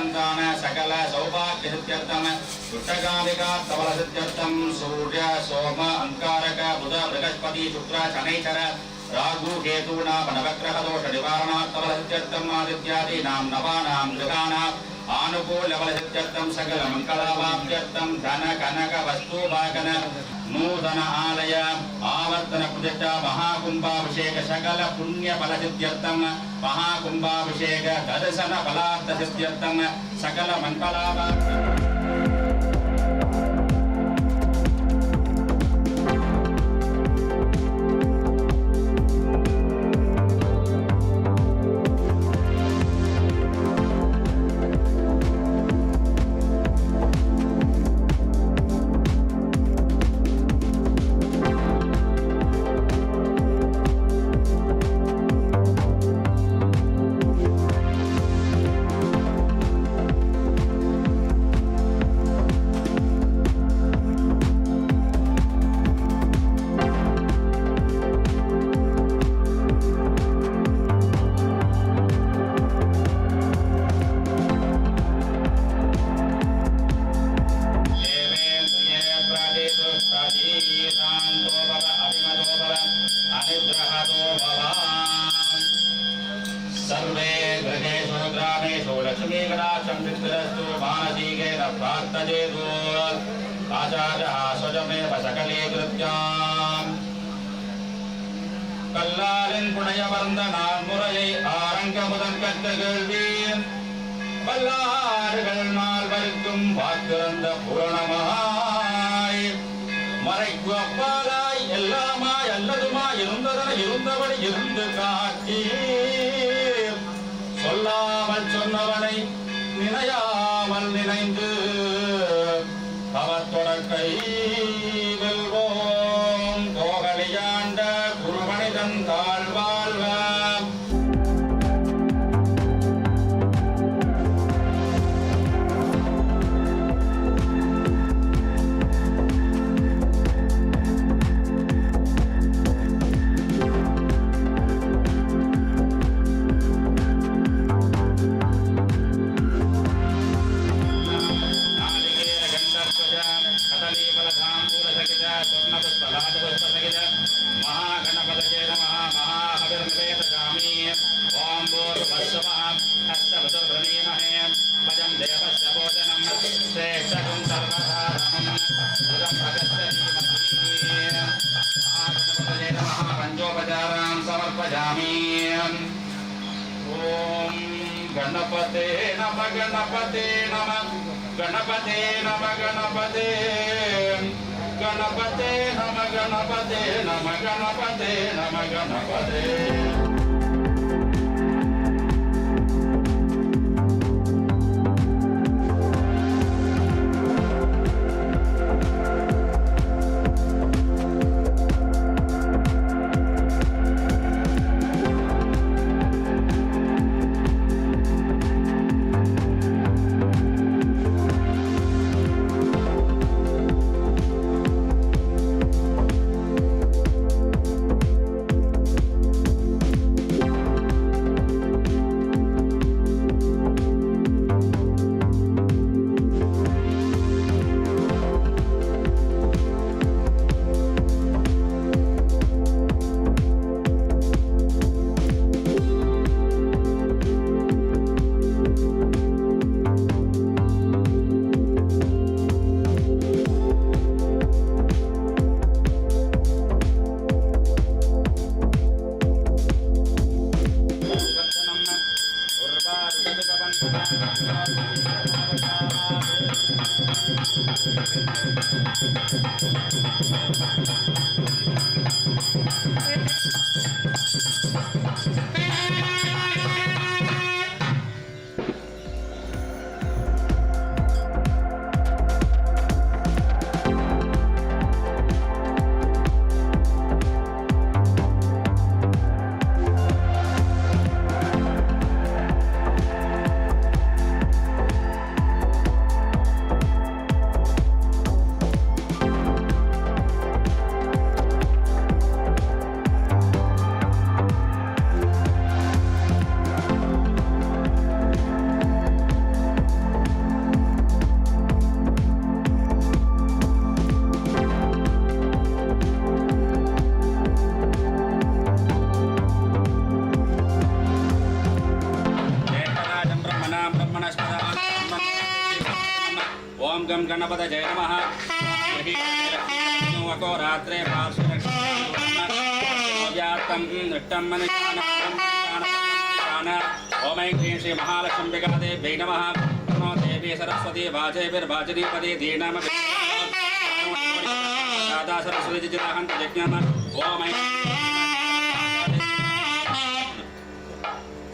संतान सकल सौभाग्य सिद्ध्यर्थम दुष्टकामिका तवल सिद्ध्यर्थम सूर्य सोम अंगारक बुध बृहस्पति शुक्र शनैश्चर राहु केतु नाम नवग्रह दोष निवारणार्थम सिद्ध्यर्थम आदित्यादीनां नवानां गृहाणाम् आनुकूल बल सिद्ध्यर्थम सकल मंगलावाप्त्यर्थम धन कनक वस्तु भागन नूतन आलय आवर्तन प्रतिष्ठा महाकुंभाभिषेक सकल पुण्य फल सिद्ध्यर्थम महाकुंभाभिषेक दर्शन फलार्थ सिद्ध्यर्थम सकल मंगलावाप्त्यर्थम सर्वे गृहेषु ग्रामेषु लक्ष्मीकटाक्षं मानसीकेन प्रार्थयेतु आचार्यः स्वयमेव सकलीकृत्याम् कल्लालिन् पुणयवर्धनान् मुरयै आरङ्गमुदन् कற்ற கேள்வி வல்லார்கள் நால்வருக்கும் வாக்குறந்த பூரணமாய் மறைக்கு அப்பாலாய் எல்லாமாய் அல்லதுமாய் இருந்ததனை இருந்தபடி இருந்து காட்டி சொல்லாமல் சொன்னவனை நினையாமல் நினைந்து அவர் தொடக்கை வெல்வோம் கோகலியாண்ட குருமனிதன் தாழ்வாழ்வ गणपते नम गणपते नम गणपते नम गणपते गणपते नम गणपते नम गणपते नम गणपते गं गणपतये नमः वको रात्रे पार्श्वव्याप्तं नृत्यं मनिशान ओम ऐं ह्रीं श्री महालक्ष्मीदेव्यै नमः नमो देवी सरस्वती वाचैर्वाचनीपदे दीनाम दादा सरस्वती जिताहं यज्ञम ओम ऐं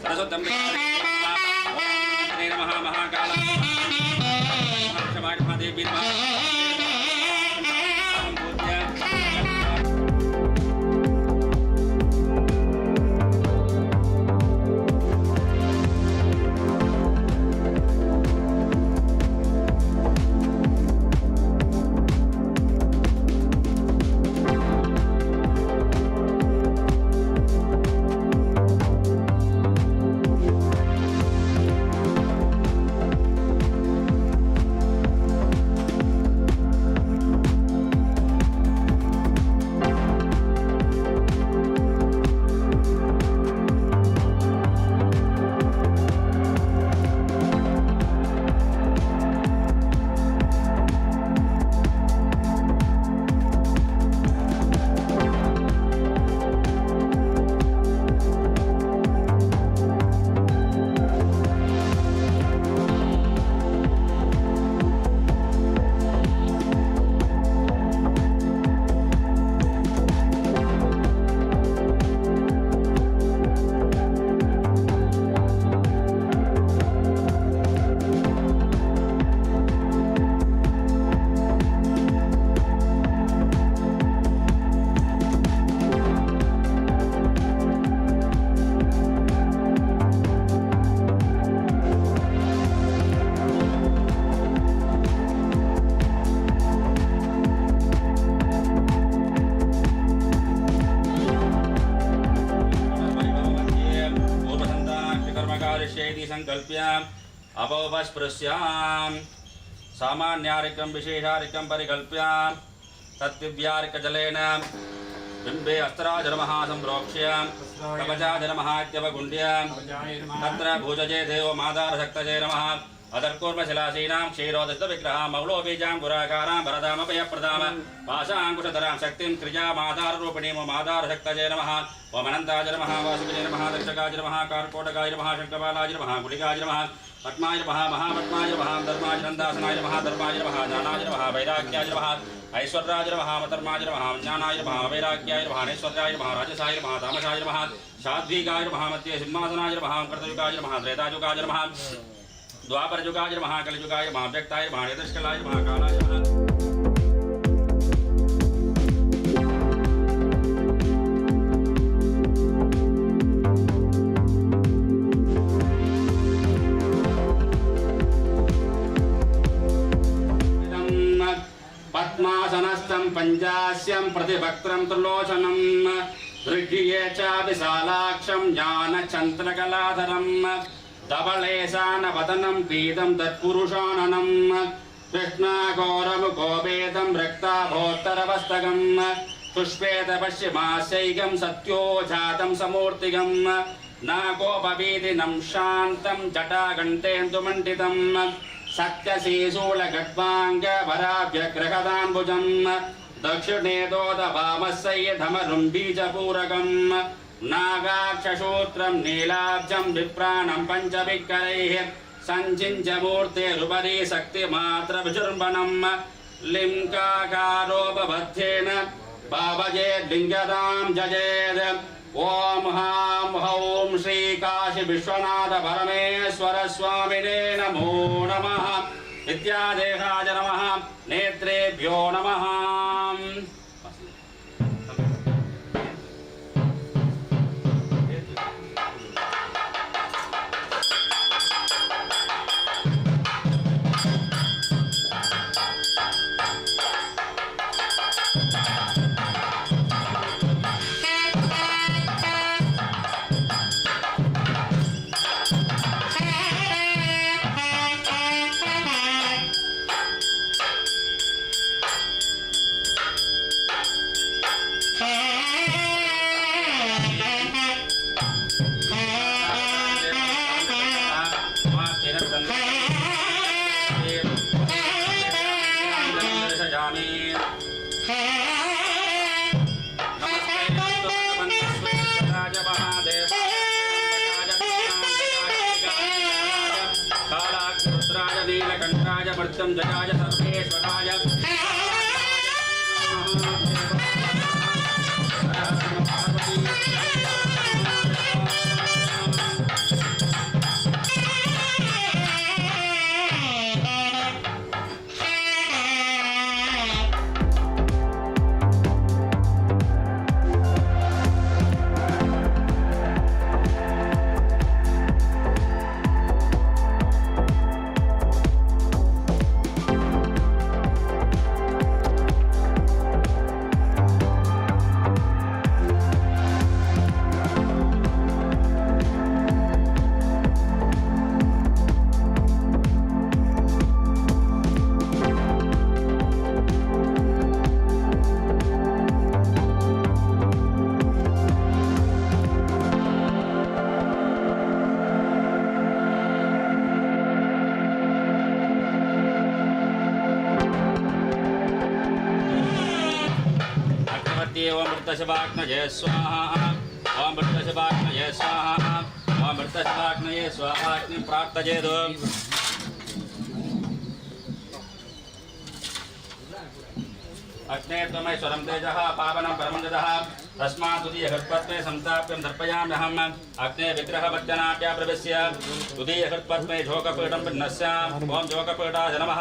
सरस्वतं नमः महाकाल महादेवी नमः संकल्प्याम् अपौपस्पृश्याम् सामान्यारिकं विशेषारिकं परिकल्प्याम् तद्दिव्यार्कजलेन बिम्बे अस्त्राजनमः संप्रोक्ष्य कवचाजनमः इत्यवगुण्ड्य तत्र भुजजे देवो मादारशक्तजे नमः अदर्कूर्मशिलासीनां क्षीरोदस्तविग्रहां मौलोबीजां गुराकारां वरदामभयप्रदां पाशाङ्कुशधरां शक्तिं क्रियामाधाररूपिणीं मादारशक्तजे नमः ओम अनन्ताय नमः वासुकिने नमः दक्षकाय नमः कार्कोटकाय नमः शङ्खपालाय नमः गुलिकाय नमः पद्माय नमः महापद्माय नमः धर्माय नन्दासनाय नमः धर्माय नमः ज्ञानाय नमः वैराग्याय नमः ऐश्वर्याय नमः धर्माय नमः ज्ञानाय नमः वैराग्याय नमः ऐश्वर्याय नमः राजसाय नमः तामसाय नमः साध्वीकाय नमः मध्ये सिंहासनाय नमः कृतयुगाय नमः त्रेतायुगाय नमः द्वापरयुगाय नमः कलियुगाय नमः व्यक्ताय नमः यदृष्कलाय नमः कालाय नमः पद्मासनस्थं पंचास्यं प्रतिभक्त्रं त्रिलोचनं दृढ्ये च विशालाक्षं ज्ञानचन्द्रकलाधरं धवलेशानवदनं पीतं तत्पुरुषाननं कृष्णाघोरमुखोपेतं रक्ताभोत्तरवस्तकं पुष्पेतपश्चिमास्यैकं सत्योजातं समूर्तिकं नागोपवीदिनं शान्तं जटाघण्टेन्दुमण्डितं सत्यशीशूलगड्वाङ्गभराभ्यग्रहदाम्बुजं दक्षिणे दोदभामस्सैधमरुं बीजपूरकं नागाक्षसूत्रं नीलाब्जं विप्राणं पञ्चविकरैः सञ्चिन्त्यमूर्तेरुपरि शक्तिमात्रविजृम्भणं लिङ्गाकारोपबद्धेन भावजे लिङ्गदां जजेत् ओम हां हौं श्री काशी विश्वनाथ परमेश्वर स्वामिने नमो नमः विद्यादेहाय नमः नेत्रेभ्यो नमः मृत्यं जयाय सर्वेश्वराय ओम मृतशवाग्नये स्वाहा ओम मृतशवाग्नये स्वाहा ओम मृतशवाग्नये स्वाहा अग्निं प्राप्तयेत् अग्ने त्वमैश्वरं तेजः पावनं परमं ददः तस्मात् तुदीयहृत्पद्मे संस्थाप्यं दर्पयाम्यहम् अग्ने विग्रहवज्जनाट्या प्रविश्य तुदीयहृत्पद्मे झोकपीठं भिन्नस्याम् ॐ झोकपीठाय नमः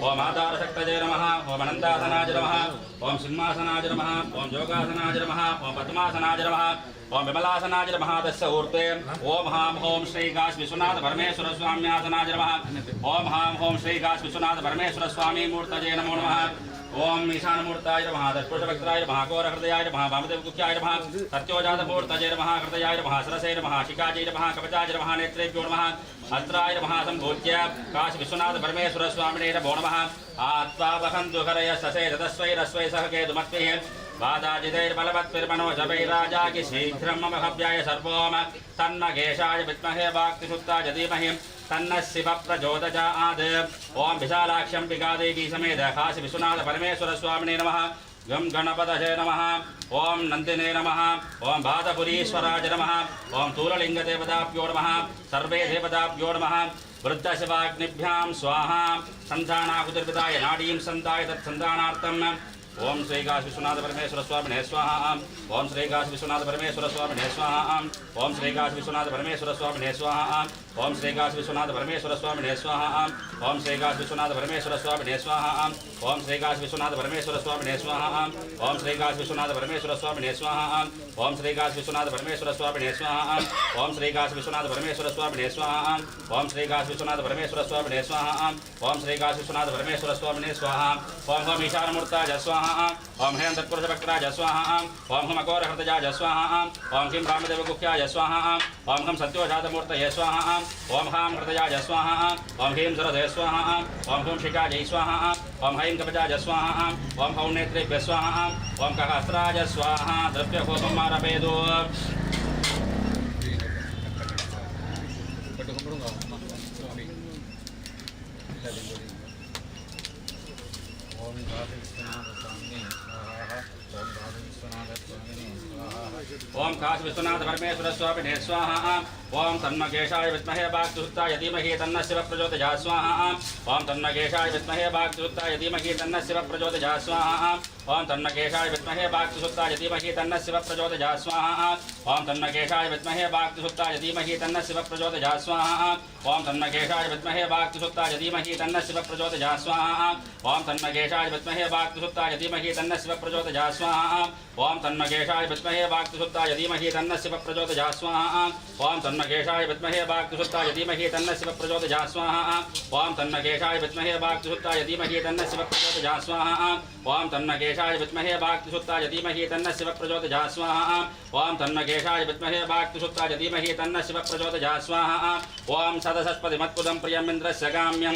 ॐ आधारशक्तये नमः ॐ अनन्तासनाय नमः ॐ सिंहासनाय नमः ॐ योगासनाय नमः ॐ पद्मासनाय नमः ॐ विमलासनाय नमः तस्य ऊर्ध्वे ॐ हां ॐ श्री काशी विश्वनाथ परमेश्वर स्वाम्यासनाय नमः ॐ हां ॐ श्री काशी विश्वनाथ परमेश्वर स्वामी मूर्तये नमो नमः ओम ईशानमूर्ताय नमः दशपुरुषवक्त्राय नमः घोरहृदयाय नमः वामदेवगुख्याय नमः सत्योजातमूर्तये नमः हृदयाय नमः सरसे नमः शिखायै नमः कवचाय नमः नेत्रेभ्यो नमः अस्त्राय नमः सम्भूत्य काशी विश्वनाथ परमेश्वर स्वामिने नमो नमः आत्वा वहन्तु हरय ससे तदस्वैरस्वै सह केतुमत्विः वादाजितैर्बलवत्पिर्मनोजवैराजागि शीघ्रं मम हव्याय सर्वोम तन्मगेशाय विद्महे वाक्तिशुद्धाय धीमहि तन्नः शिवः प्रचोदयात् ओम विशालाक्ष्यं पिकादेवी समेत काशी विश्वनाथ परमेश्वर स्वामिने नमः गं गणपतये नमः ओम नन्दिने नमः ओम बादपुरीश्वराय नमः ओम तूललिङ्गदेवताभ्यो नमः सर्वे देवताभ्यो नमः वृद्धशिवाग्निभ्यां स्वाहा सन्तानाकुतिर्विदाय नाडीं सन्ताय तत्सन्तानार्थम् ओम श्री काशी विश्वनाथ परमेश्वर स्वामिने स्वाहा ओम श्री काशी विश्वनाथ परमेश्वर स्वामिने स्वाहा ओम श्री काशी विश्वनाथ परमेश्वर स्वामिने स्वाहा ओम श्री काशी विश्वनाथ परमेश्वर स्वामिने स्वाहा ओम श्री काशी विश्वनाथ परमेश्वर स्वामिने स्वाहा ओम श्री काशी विश्वनाथ परमेश्वर स्वामिने स्वाहा ओम श्री काशी विश्वनाथ परमेश्वर स्वामिने स्वाहा ओम श्री काशी विश्वनाथ परमेश्वर स्वामिने स्वाहा ओम श्री काशी विश्वनाथ परमेश्वर स्वामिने स्वाहा ओम श्री काशी विश्वनाथ परमेश्वर स्वामिने स्वाहा ओम श्री काशी विश्वनाथ परमेश्वर स्वामिने स्वाहा ओम हम ईशानमूर्ताय स्वाहा ओम हेम तत्पुरुषवक्त्राय स्वाहा ओम हम अघोरहृदयाय स्वाहा ओम किं रामदेवगुख्याय स्वाहा ओम हम सत्योजातमूर्तये स्वाहा ओम हां हृदयाय स्वाहा ओम ह्रीं सरदे स्वाहा ओम हुं शिखायै स्वाहा ओम हैं कवचाय स्वाहा ओम हौं नेत्रेभ्यः स्वाहा ओम कहस्राय स्वाहा द्रव्यहोमम् आरभेदु ओम काशी विश्वनाथ परमेश्वर स्वामिने स्वाहा ओम तन्मकेशाय विद्महे वाक्सुत्ताय धीमहि तन्नः शिवः प्रचोदयात् स्वाहा ओम तन्मकेशाय विद्महे वाक्सुत्ताय धीमहि तन्नः शिवः प्रचोदयात् स्वाहा ओम तन्मकेशाय विद्महे वाक्सुत्ताय धीमहि तन्नः शिवः प्रचोदयात् स्वाहा ओम तन्मकेशाय विद्महे वाक्सुत्ताय धीमहि तन्नः शिवः प्रचोदयात् स्वाहा ओम तन्मकेशाय विद्महे वाक्सुत्ताय धीमहि तन्नः शिवः प्रचोदयात् स्वाहा ओम तन्मकेशाय विद्महे वाक्सुत्ताय धीमहि तन्नः शिवः प्रचोदयात् स्वाहा ओम तन्मकेशाय विद्महे वाक्सुत्ताय धीमहि तन्नः शिवः प्रचोदयात् स्वाहा ओम तन्मकेशाय विद्महे वाक्सुत्ताय धीमहि तन्नः शिवः प्रचोदयात् स्वाहा ओम तन्मकेशाय विद्महे वाक्सुत्ताय धीमहि तन्नः शिवः प्रचोदयात् स्वाहा ओम तन्मकेशाय विद्महे वाक्सुत्ताय धीमहि तन्नः शिवः प्रचोदयात् स्वाहा ओम तन्मकेशाय विद्महे वाक्सुत्ताय धीमहि तन्नः शिवः प्रचोदयात् स्वाहा ओम सदसस्पतिमत्पुदं प्रियमिन्द्रस्य काम्यं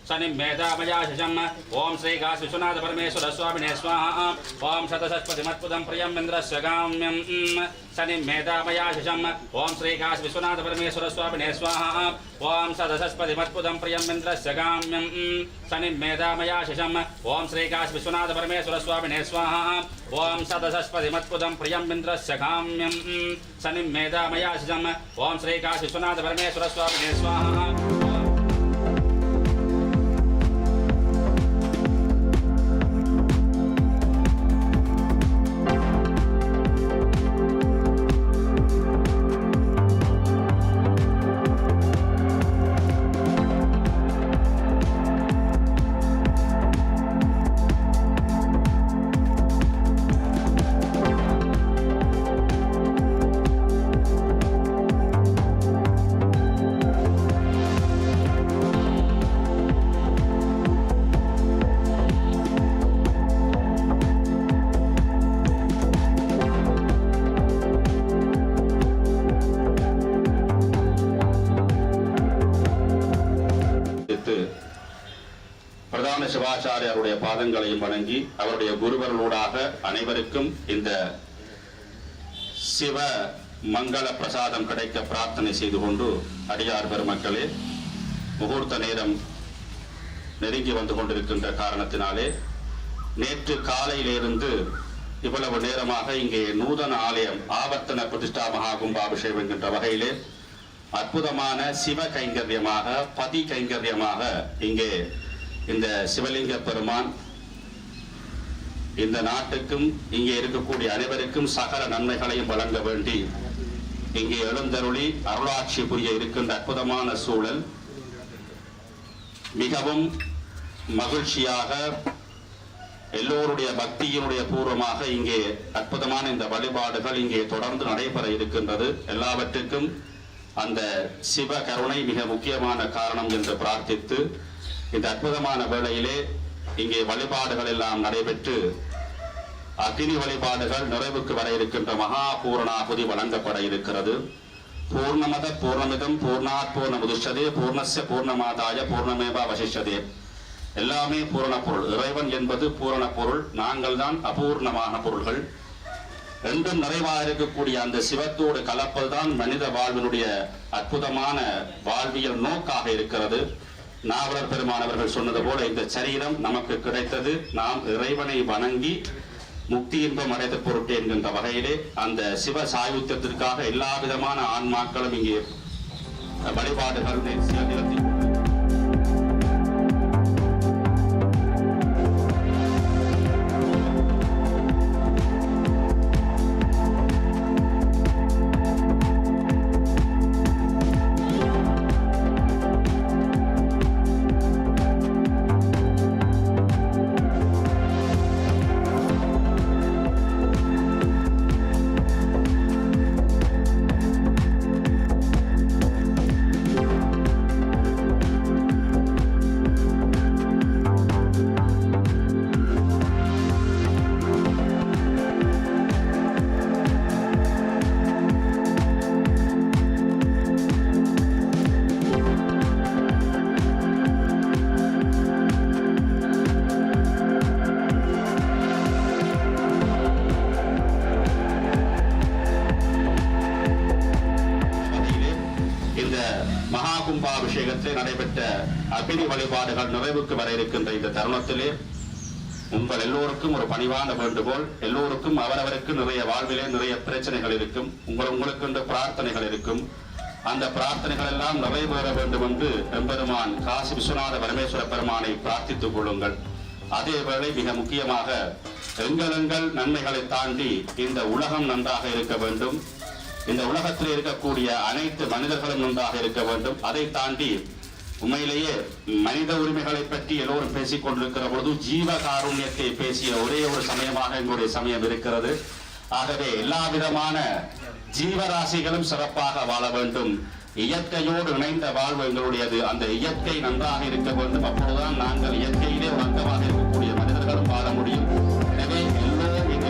शनिं मेधामयाशिषम् ओम श्री काशी विश्वनाथ परमेश्वर स्वामिने स्वाहा ओम सदसस्पतिमत्पुदं प्रियमिन्द्रस्य काम्यं शनिं मेधामयाशिषम् ओम श्री काशी विश्वनाथ परमेश्वर स्वामिने स्वाहा ओम सदसस्पतिमत्पुदं प्रियमिन्द्रस्य काम्यं शनिं मेधामयाशिषम् ओम श्री काशी विश्वनाथ परमेश्वर स्वामिने स्वाहा ओम सदसस्पतिमत्पुदं प्रियमिन्द्रस्य काम्यं शनिं मेधामयाशिषम् ओम श्री काशी विश्वनाथ परमेश्वर स्वामिने स्वाहा சிவாச்சாரியாருடைய பாதங்களையும் வணங்கி அவருடைய குருவர்களூடாக அனைவருக்கும் இந்த சிவ மங்கள பிரசாதம் கிடைக்க பிரார்த்தனை செய்து கொண்டு, அடியார் பெருமக்களே, முகூர்த்த நேரம் நெருங்கி வந்து கொண்டிருக்கின்ற காரணத்தினாலே நேற்று காலையிலிருந்து இவ்வளவு நேரமாக இங்கே நூதன ஆலயம் ஆவர்த்தன பிரதிஷ்டா மகா கும்பாபிஷேகம் என்கின்ற வகையிலே அற்புதமான சிவ கைங்கரியமாக, பதி கைங்கரியமாக இங்கே இந்த சிவலிங்க பெருமான் இந்த நாட்டுக்கும் இங்கே இருக்கக்கூடிய அனைவருக்கும் சகல நன்மைகளையும் வழங்க வேண்டி இங்கே எழுந்தருளி அருளாட்சி புரிய இருக்கின்ற அற்புதமான சூழல் மிகவும் மகிழ்ச்சியாக எல்லோருடைய பக்தியினுடைய பூர்வமாக இங்கே அற்புதமான இந்த வழிபாடுகள் இங்கே தொடர்ந்து நடைபெற இருக்கின்றது. எல்லாவற்றுக்கும் அந்த சிவ கருணை மிக முக்கியமான காரணம் என்று பிரார்த்தித்து இந்த அற்புதமான வேளையிலே இங்கே வழிபாடுகள் எல்லாம் நடைபெற்று அக்னி வழிபாடுகள் நிறைவுக்கு வர இருக்கின்ற மகா பூரணாகுதி வழங்கப்பட இருக்கிறது. பூர்ணமத பூர்ணமிதம் பூர்ணாத் பூர்ணமுதிஷ்யதே பூர்ணஸ்ய பூர்ணமாதாய பூர்ணமேவா வசிஷ்யதே. எல்லாமே பூரண பொருள். இறைவன் என்பது பூரண பொருள், நாங்கள் தான் அபூர்ணமான பொருள்கள். என்றும் நிறைவாக இருக்கக்கூடிய அந்த சிவத்தோடு கலப்பதுதான் மனித வாழ்வினுடைய அற்புதமான வாழ்வியல் நோக்காக இருக்கிறது. நாவலர் பெருமானவர்கள் சொன்னது போல இந்த சரீரம் நமக்கு கிடைத்தது நாம் இறைவனை வணங்கி முக்தி இன்பம் அடைந்த பொருட்டு என்கின்ற வகையிலே அந்த சிவ சாயுத்தியத்திற்காக எல்லா விதமான ஆன்மாக்களும் இங்கே வழிபாடுகள் சில நிலத்தில் கும்பாபிஷேகத்தில் நடைபெற்ற அக்னி வழிபாடுகள் நிறைவுக்கு வர இருக்கின்ற இந்த தருணத்திலே உங்கள் எல்லோருக்கும் ஒரு பணிவான வேண்டுகோள். எல்லோருக்கும் அவரவருக்கு நிறைய வாழ்விலே நிறைய பிரச்சனைகள் இருக்கும், உங்களுக்கு என்று பிரார்த்தனைகள் இருக்கும். அந்த பிரார்த்தனைகள் எல்லாம் நிறைவேற வேண்டும் என்று எம்பெருமான் காசி விஸ்வநாத பரமேஸ்வர பெருமானை பிரார்த்தித்துக் கொள்ளுங்கள். அதேவேளை மிக முக்கியமாக எங்கள் நன்மைகளை தாண்டி இந்த உலகம் நன்றாக இருக்க வேண்டும், இந்த உலகத்தில் இருக்கக்கூடிய அனைத்து மனிதர்களும் நன்றாக இருக்க வேண்டும். அதை தாண்டி உண்மையிலேயே மனித உரிமைகளை பற்றி எல்லோரும் பேசிக் கொண்டிருக்கிற பொழுது ஜீவ காருண்யத்தை பேசிய ஒரே ஒரு சமயமாக எங்களுடைய சமயம் இருக்கிறது. ஆகவே எல்லா விதமான ஜீவராசிகளும் சிறப்பாக வாழ வேண்டும். இயற்கையோடு இணைந்த வாழ்வு எங்களுடையது. அந்த இயற்கை நன்றாக இருக்க வேண்டும். அப்போதுதான் நாங்கள் இயற்கையிலே ஒரு அங்கமாக இருக்கக்கூடிய மனிதர்களும் வாழ முடியும். எனவே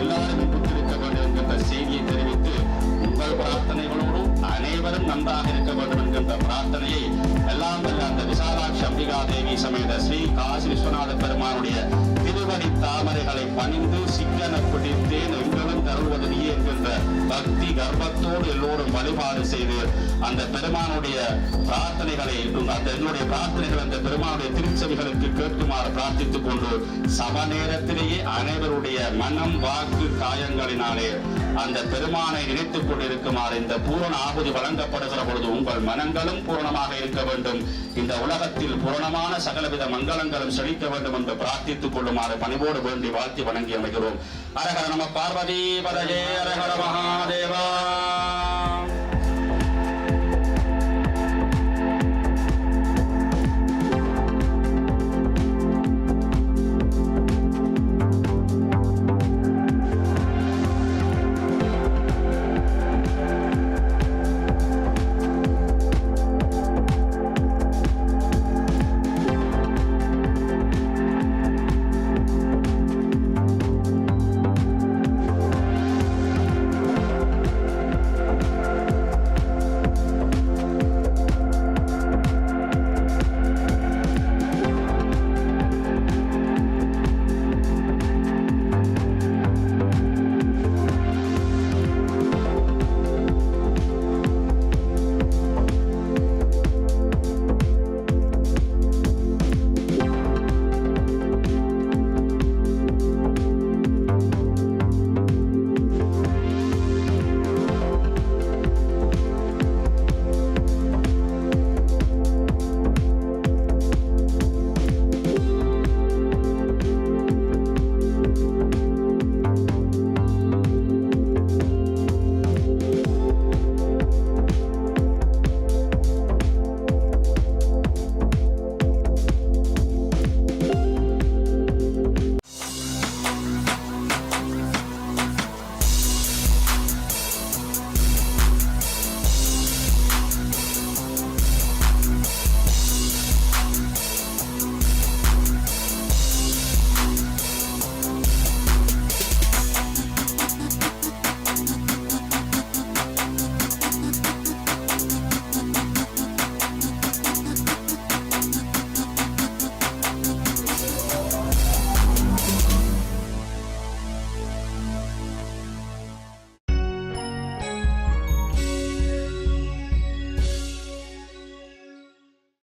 எல்லாரும் இருக்க வேண்டும் என்கின்ற செய்தியை தெரிவித்து உங்கள் பிரார்த்தனைகளோடு அனைவரும் நன்றாக இருக்க வேண்டும் என்கின்ற பிரார்த்தனையை எல்லாம் வல்ல அந்த விசாலாட்சி அம்பிகா தேவி சமேத ஸ்ரீ காசி விஸ்வநாத பெருமானுடைய திருவடி தாமரைகளை பணிந்து சிக்கன பிடித்தேன் எங்களும் தருவது நீ என்கின்ற பக்தி கர்ப்பத்தோடு எல்லோரும் வழிபாடு செய்து அந்த பெருமானுடைய பிரார்த்தனைகளை அந்த என்னுடைய பிரார்த்தனைகள் அந்த பெருமானுடைய திருச்செவிகளுக்கு கேட்குமாறு பிரார்த்தித்துக் கொண்டு சம நேரத்திலேயே அனைவருடைய மனம் வாக்கு காயங்களினாலே அந்த பெருமானை நினைத்துக் கொண்டிருக்குமாறு இந்த பூரண ஆகுதி வழங்கப்படுகிற பொழுது உங்கள் மனங்களும் பூரணமாக இருக்க வேண்டும். இந்த உலகத்தில் பூரணமான சகலவித மங்களங்களும் செழிக்க வேண்டும் என்று பிரார்த்தித்துக் கொள்ளுமாறு பணிவோடு வேண்டி வாழ்த்தி வணங்கி அமைகிறோம். அரஹர நம பார்வதி பதஜே அரஹர மகாதேவா.